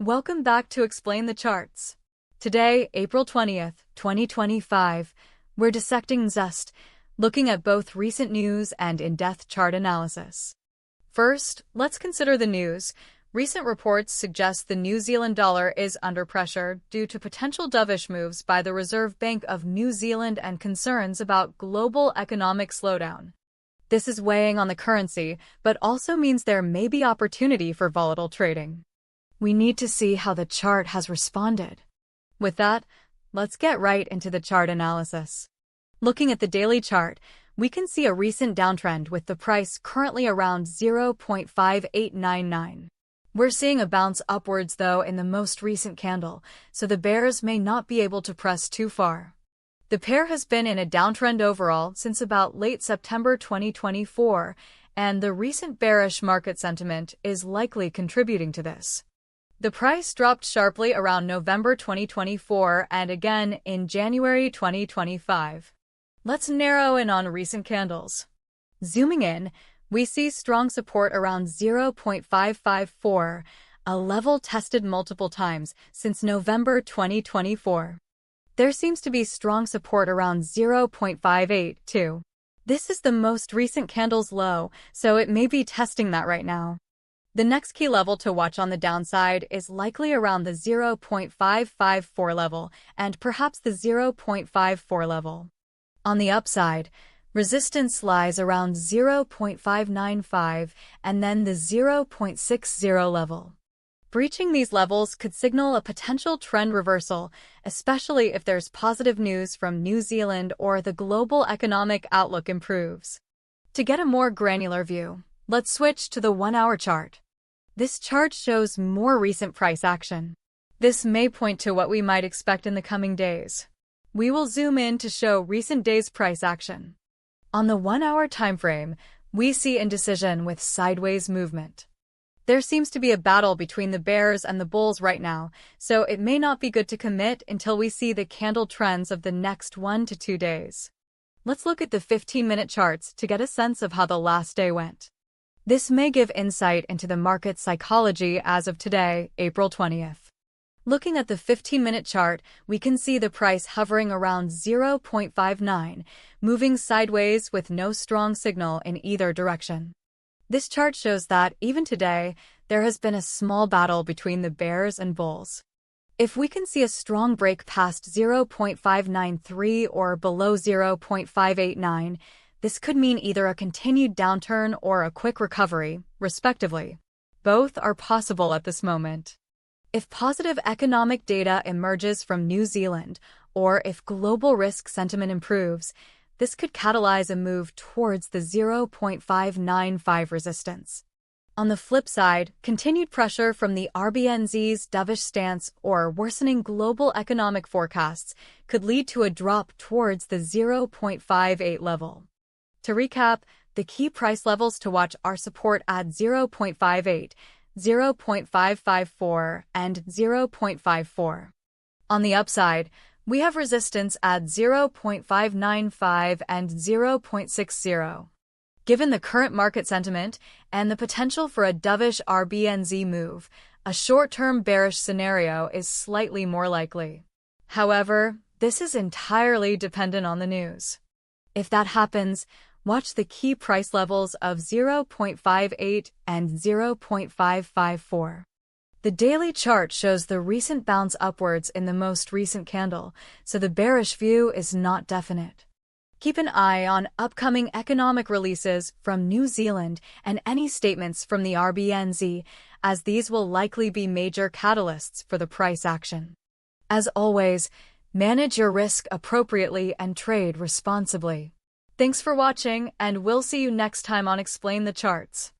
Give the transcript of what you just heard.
Welcome back to Explain the Charts. Today, April 20th, 2025, we're dissecting NZDUSD, looking at both recent news and in-depth chart analysis. First, let's consider the news. Recent reports suggest the New Zealand dollar is under pressure due to potential dovish moves by the Reserve Bank of New Zealand and concerns about global economic slowdown. This is weighing on the currency, but also means there may be opportunity for volatile trading. We need to see how the chart has responded. With that, let's get right into the chart analysis. Looking at the daily chart, we can see a recent downtrend with the price currently around 0.5899. We're seeing a bounce upwards though in the most recent candle, so the bears may not be able to press too far. The pair has been in a downtrend overall since about late September 2024, and the recent bearish market sentiment is likely contributing to this. The price dropped sharply around November 2024 and again in January 2025. Let's narrow in on recent candles. Zooming in, we see strong support around 0.554, a level tested multiple times since November 2024. There seems to be strong support around 0.582. This is the most recent candle's low, so it may be testing that right now. The next key level to watch on the downside is likely around the 0.554 level and perhaps the 0.54 level. On the upside, resistance lies around 0.595 and then the 0.60 level. Breaching these levels could signal a potential trend reversal, especially if there's positive news from New Zealand or the global economic outlook improves. To get a more granular view, let's switch to the 1-hour chart. This chart shows more recent price action. This may point to what we might expect in the coming days. We will zoom in to show recent days' price action. On the 1-hour timeframe, we see indecision with sideways movement. There seems to be a battle between the bears and the bulls right now, so it may not be good to commit until we see the candle trends of the next 1 to 2 days. Let's look at the 15-minute charts to get a sense of how the last day went. This may give insight into the market psychology as of today, April 20th. Looking at the 15-minute chart, we can see the price hovering around 0.59, moving sideways with no strong signal in either direction. This chart shows that, even today, there has been a small battle between the bears and bulls. If we can see a strong break past 0.593 or below 0.589, this could mean either a continued downturn or a quick recovery, respectively. Both are possible at this moment. If positive economic data emerges from New Zealand, or if global risk sentiment improves, this could catalyze a move towards the 0.595 resistance. On the flip side, continued pressure from the RBNZ's dovish stance or worsening global economic forecasts could lead to a drop towards the 0.58 level. To recap, the key price levels to watch are support at 0.58, 0.554, and 0.54. On the upside, we have resistance at 0.595 and 0.60. Given the current market sentiment and the potential for a dovish RBNZ move, a short-term bearish scenario is slightly more likely. However, this is entirely dependent on the news. If that happens, watch the key price levels of 0.58 and 0.554. The daily chart shows the recent bounce upwards in the most recent candle, so the bearish view is not definite. Keep an eye on upcoming economic releases from New Zealand and any statements from the RBNZ, as these will likely be major catalysts for the price action. As always, manage your risk appropriately and trade responsibly. Thanks for watching, and we'll see you next time on Explain the Charts.